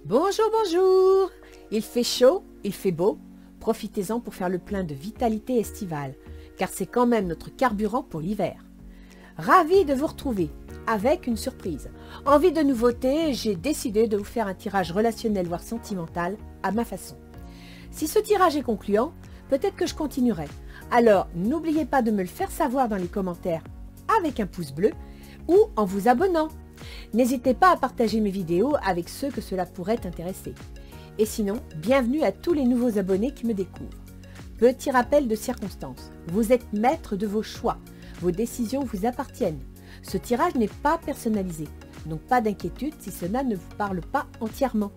Bonjour, bonjour. Il fait chaud, il fait beau. Profitez-en pour faire le plein de vitalité estivale, car c'est quand même notre carburant pour l'hiver. Ravi de vous retrouver avec une surprise. Envie de nouveauté, j'ai décidé de vous faire un tirage relationnel voire sentimental à ma façon. Si ce tirage est concluant, peut-être que je continuerai. Alors n'oubliez pas de me le faire savoir dans les commentaires avec un pouce bleu ou en vous abonnant. N'hésitez pas à partager mes vidéos avec ceux que cela pourrait intéresser. Et sinon, bienvenue à tous les nouveaux abonnés qui me découvrent. Petit rappel de circonstance, vous êtes maître de vos choix, vos décisions vous appartiennent. Ce tirage n'est pas personnalisé, donc pas d'inquiétude si cela ne vous parle pas entièrement.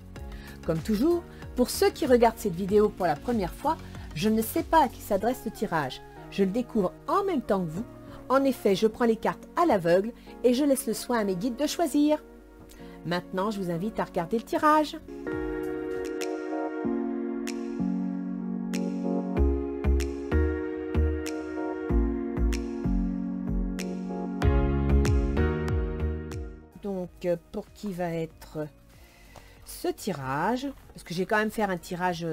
Comme toujours, pour ceux qui regardent cette vidéo pour la première fois, je ne sais pas à qui s'adresse ce tirage. Je le découvre en même temps que vous. En effet, je prends les cartes à l'aveugle et je laisse le soin à mes guides de choisir. Maintenant, je vous invite à regarder le tirage. Donc, pour qui va être ce tirage? Parce que j'ai quand même faire un tirage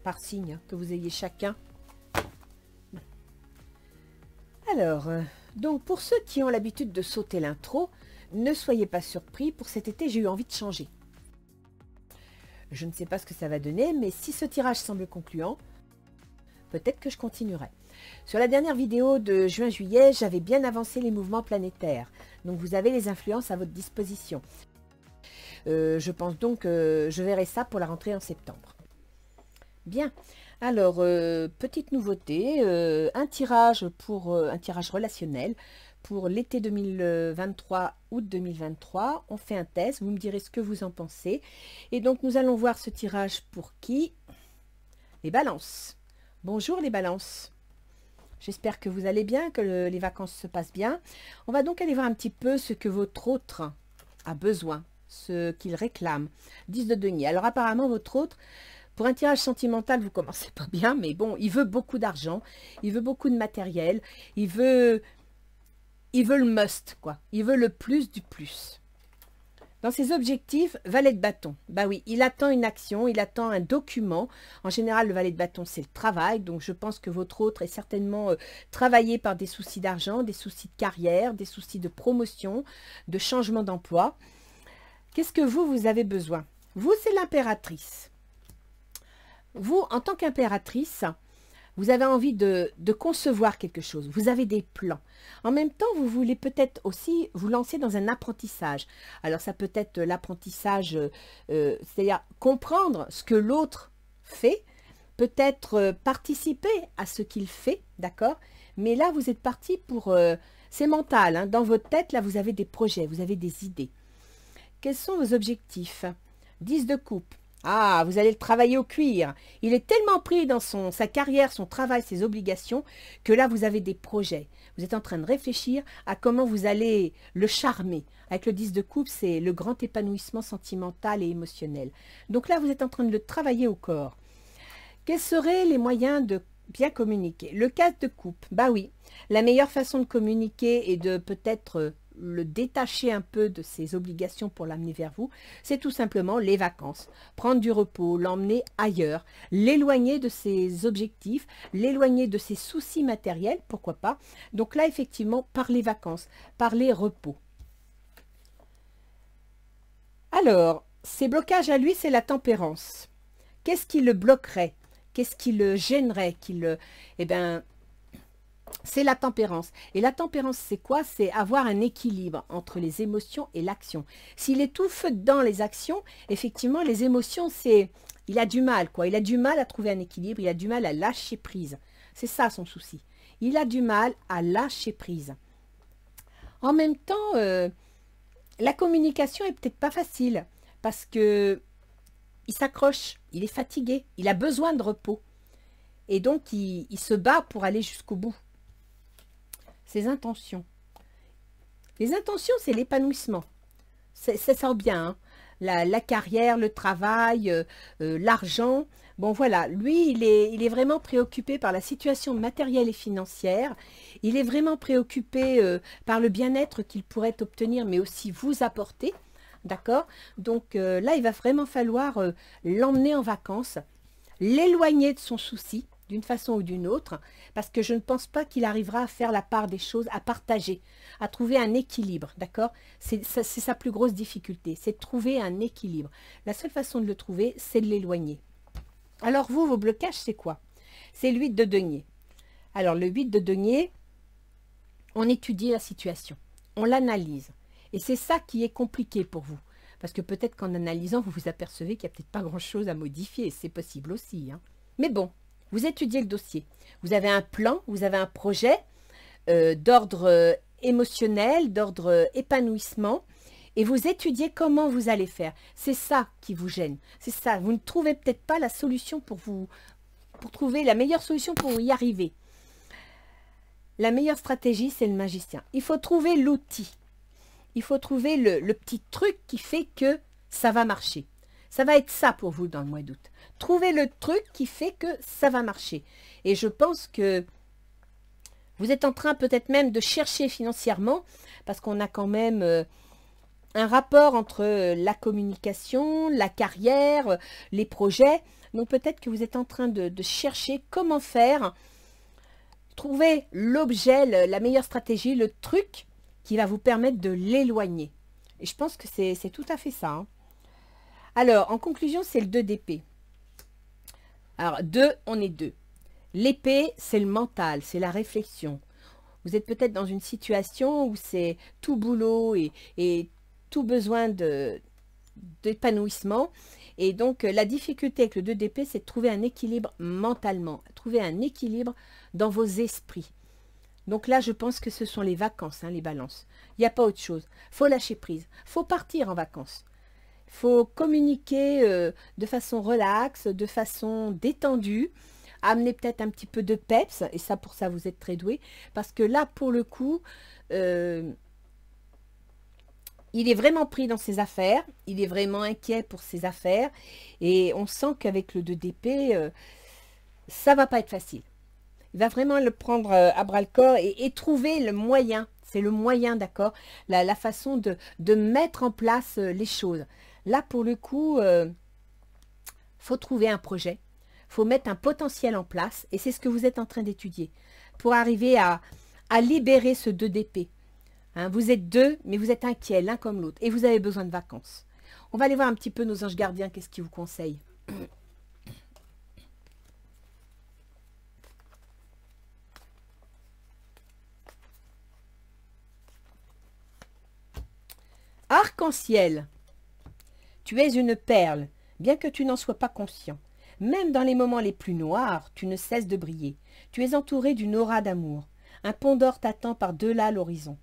par signe, hein, que vous ayez chacun. Alors, donc pour ceux qui ont l'habitude de sauter l'intro, ne soyez pas surpris, pour cet été j'ai eu envie de changer. Je ne sais pas ce que ça va donner, mais si ce tirage semble concluant, peut-être que je continuerai. Sur la dernière vidéo de juin-juillet, j'avais bien avancé les mouvements planétaires, donc vous avez les influences à votre disposition. Je pense donc que je verrai ça pour la rentrée en septembre. Bien. Alors, petite nouveauté, un tirage relationnel pour l'été 2023, août 2023. On fait un test, vous me direz ce que vous en pensez. Et donc, nous allons voir ce tirage pour qui? Les balances. Bonjour les balances. J'espère que vous allez bien, que les vacances se passent bien. On va donc aller voir un petit peu ce que votre autre a besoin, ce qu'il réclame. 10 de denier. Alors, apparemment, votre autre... Pour un tirage sentimental, vous commencez pas bien, mais bon, il veut beaucoup d'argent, il veut beaucoup de matériel, il veut le must, quoi. Il veut le plus du plus. Dans ses objectifs, valet de bâton. Bah oui, il attend une action, il attend un document. En général, le valet de bâton, c'est le travail. Donc, je pense que votre autre est certainement travaillé par des soucis d'argent, des soucis de carrière, des soucis de promotion, de changement d'emploi. Qu'est-ce que vous avez besoin? Vous, c'est l'impératrice. Vous, en tant qu'impératrice, vous avez envie de concevoir quelque chose. Vous avez des plans. En même temps, vous voulez peut-être aussi vous lancer dans un apprentissage. Alors, ça peut être l'apprentissage, c'est-à-dire comprendre ce que l'autre fait, peut-être participer à ce qu'il fait, d'accord? Mais là, vous êtes parti pour... c'est mental, hein. Dans votre tête, là, vous avez des projets, vous avez des idées. Quels sont vos objectifs? 10 de coupe. Ah, vous allez le travailler au cuir. Il est tellement pris dans sa carrière, son travail, ses obligations, que là, vous avez des projets. Vous êtes en train de réfléchir à comment vous allez le charmer. Avec le 10 de coupe, c'est le grand épanouissement sentimental et émotionnel. Donc là, vous êtes en train de le travailler au corps. Quels seraient les moyens de bien communiquer? Le 4 de coupe, bah oui. La meilleure façon de communiquer et de peut-être... le détacher un peu de ses obligations pour l'amener vers vous, c'est tout simplement les vacances. Prendre du repos, l'emmener ailleurs, l'éloigner de ses objectifs, l'éloigner de ses soucis matériels, pourquoi pas. Donc là, effectivement, par les vacances, par les repos. Alors, ses blocages à lui, c'est la tempérance. Qu'est-ce qui le bloquerait? Qu'est-ce qui le gênerait? Eh bien... c'est la tempérance. Et la tempérance, c'est quoi? C'est avoir un équilibre entre les émotions et l'action. S'il est tout feu dans les actions, effectivement, les émotions, c'est... il a du mal, quoi. Il a du mal à trouver un équilibre, il a du mal à lâcher prise. C'est ça son souci. Il a du mal à lâcher prise. En même temps, la communication est peut-être pas facile parce que il s'accroche, il est fatigué, il a besoin de repos. Et donc, il se bat pour aller jusqu'au bout. Ses intentions. Les intentions, c'est l'épanouissement. Ça sort bien, hein. La carrière, le travail, l'argent. Bon, voilà, lui, il est vraiment préoccupé par la situation matérielle et financière. Il est vraiment préoccupé par le bien-être qu'il pourrait obtenir, mais aussi vous apporter. d'accord? Donc là, il va vraiment falloir l'emmener en vacances, l'éloigner de son souci, d'une façon ou d'une autre, parce que je ne pense pas qu'il arrivera à faire la part des choses, à partager, à trouver un équilibre, d'accord? C'est sa plus grosse difficulté, c'est de trouver un équilibre. La seule façon de le trouver, c'est de l'éloigner. Alors vous, vos blocages, c'est quoi? C'est le 8 de denier. Alors le 8 de denier, on étudie la situation, on l'analyse. Et c'est ça qui est compliqué pour vous. Parce que peut-être qu'en analysant, vous vous apercevez qu'il n'y a peut-être pas grand-chose à modifier. C'est possible aussi, hein. Mais bon, vous étudiez le dossier. Vous avez un plan, vous avez un projet d'ordre émotionnel, d'ordre épanouissement. Et vous étudiez comment vous allez faire. C'est ça qui vous gêne. C'est ça. Vous ne trouvez peut-être pas la solution pour trouver la meilleure solution pour y arriver. La meilleure stratégie, c'est le magicien. Il faut trouver l'outil. Il faut trouver le petit truc qui fait que ça va marcher. Ça va être ça pour vous dans le mois d'août. Trouvez le truc qui fait que ça va marcher. Et je pense que vous êtes en train peut-être même de chercher financièrement, parce qu'on a quand même un rapport entre la communication, la carrière, les projets. Donc peut-être que vous êtes en train de chercher comment faire, trouver l'objet, la meilleure stratégie, le truc qui va vous permettre de l'éloigner. Et je pense que c'est tout à fait ça, hein. Alors, en conclusion, c'est le 2 d'épée. Alors, 2, on est 2. L'épée, c'est le mental, c'est la réflexion. Vous êtes peut-être dans une situation où c'est tout boulot et tout besoin d'épanouissement. Et donc, la difficulté avec le 2 d'épée, c'est de trouver un équilibre mentalement, trouver un équilibre dans vos esprits. Donc là, je pense que ce sont les vacances, hein, les balances. Il n'y a pas autre chose. Il faut lâcher prise. Il faut partir en vacances. Il faut communiquer de façon relaxe, de façon détendue. Amener peut-être un petit peu de peps. Et ça, pour ça, vous êtes très doué. Parce que là, pour le coup, il est vraiment pris dans ses affaires. Il est vraiment inquiet pour ses affaires. Et on sent qu'avec le 2 d'épée, ça ne va pas être facile. Il va vraiment le prendre à bras-le-corps et trouver le moyen. C'est le moyen, d'accord, la façon de mettre en place les choses. Là, pour le coup, faut trouver un projet. Il faut mettre un potentiel en place. Et c'est ce que vous êtes en train d'étudier. Pour arriver à libérer ce 2 d'épée. Hein, vous êtes deux, mais vous êtes inquiets l'un comme l'autre. Et vous avez besoin de vacances. On va aller voir un petit peu nos anges gardiens. Qu'est-ce qu'ils vous conseillent? Arc-en-ciel, tu es une perle, bien que tu n'en sois pas conscient. Même dans les moments les plus noirs, tu ne cesses de briller. Tu es entouré d'une aura d'amour. Un pont d'or t'attend par-delà l'horizon.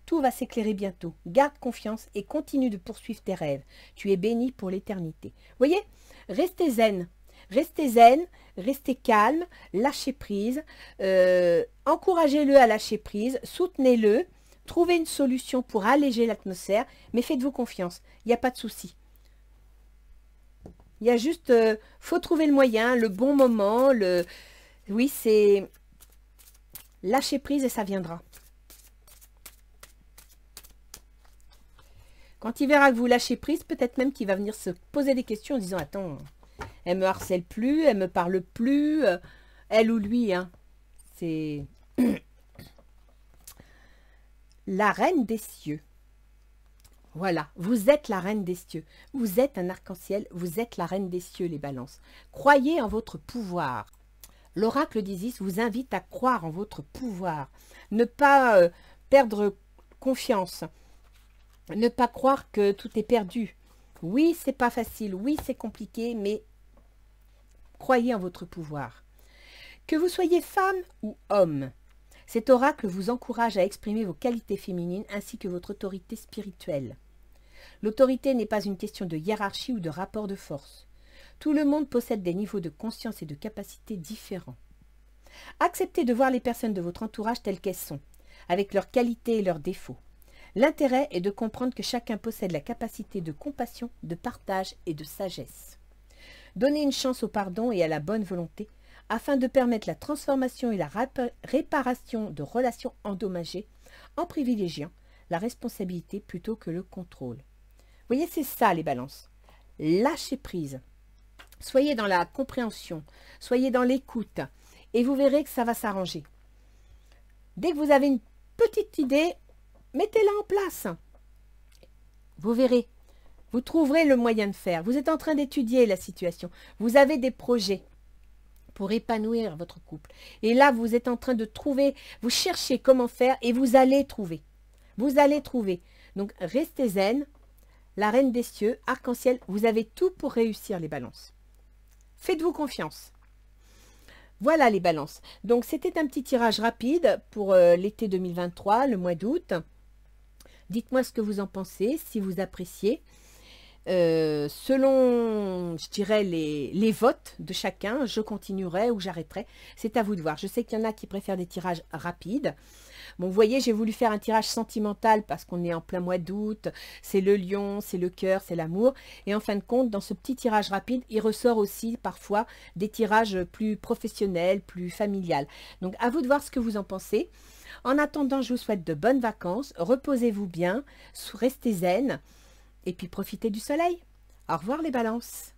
Tout va s'éclairer bientôt. Garde confiance et continue de poursuivre tes rêves. Tu es béni pour l'éternité. Voyez, restez zen. Restez zen, restez calme, lâchez prise. Encouragez-le à lâcher prise, soutenez-le. Trouvez une solution pour alléger l'atmosphère, mais faites-vous confiance, il n'y a pas de souci. Il y a juste, faut trouver le moyen, le bon moment, oui, c'est lâcher prise et ça viendra. Quand il verra que vous lâchez prise, peut-être même qu'il va venir se poser des questions en disant, attends, elle me harcèle plus, elle me parle plus, elle ou lui, hein, c'est... La reine des cieux. Voilà, vous êtes la reine des cieux. Vous êtes un arc-en-ciel, vous êtes la reine des cieux, les balances. Croyez en votre pouvoir. L'oracle d'Isis vous invite à croire en votre pouvoir. Ne pas perdre confiance. Ne pas croire que tout est perdu. Oui, c'est pas facile, oui, c'est compliqué, mais croyez en votre pouvoir. Que vous soyez femme ou homme, cet oracle vous encourage à exprimer vos qualités féminines ainsi que votre autorité spirituelle. L'autorité n'est pas une question de hiérarchie ou de rapport de force. Tout le monde possède des niveaux de conscience et de capacités différents. Acceptez de voir les personnes de votre entourage telles qu'elles sont, avec leurs qualités et leurs défauts. L'intérêt est de comprendre que chacun possède la capacité de compassion, de partage et de sagesse. Donnez une chance au pardon et à la bonne volonté, afin de permettre la transformation et la réparation de relations endommagées en privilégiant la responsabilité plutôt que le contrôle. voyez, c'est ça les balances. Lâchez prise. Soyez dans la compréhension, soyez dans l'écoute et vous verrez que ça va s'arranger. Dès que vous avez une petite idée, mettez-la en place. Vous verrez, vous trouverez le moyen de faire. Vous êtes en train d'étudier la situation. Vous avez des projets pour épanouir votre couple. Et là, vous êtes en train de trouver, vous cherchez comment faire et vous allez trouver. Vous allez trouver. Donc, restez zen. La reine des cieux, arc-en-ciel, vous avez tout pour réussir les balances. Faites-vous confiance. Voilà les balances. Donc, c'était un petit tirage rapide pour l'été 2023, le mois d'août. Dites-moi ce que vous en pensez, si vous appréciez. Selon, je dirais, les votes de chacun, je continuerai ou j'arrêterai. C'est à vous de voir. Je sais qu'il y en a qui préfèrent des tirages rapides. Bon, vous voyez, j'ai voulu faire un tirage sentimental parce qu'on est en plein mois d'août. C'est le lion, c'est le cœur, c'est l'amour. Et en fin de compte, dans ce petit tirage rapide, il ressort aussi parfois des tirages plus professionnels, plus familiales. Donc, à vous de voir ce que vous en pensez. En attendant, je vous souhaite de bonnes vacances. Reposez-vous bien, restez zen. Et puis profitez du soleil. Au revoir les balances.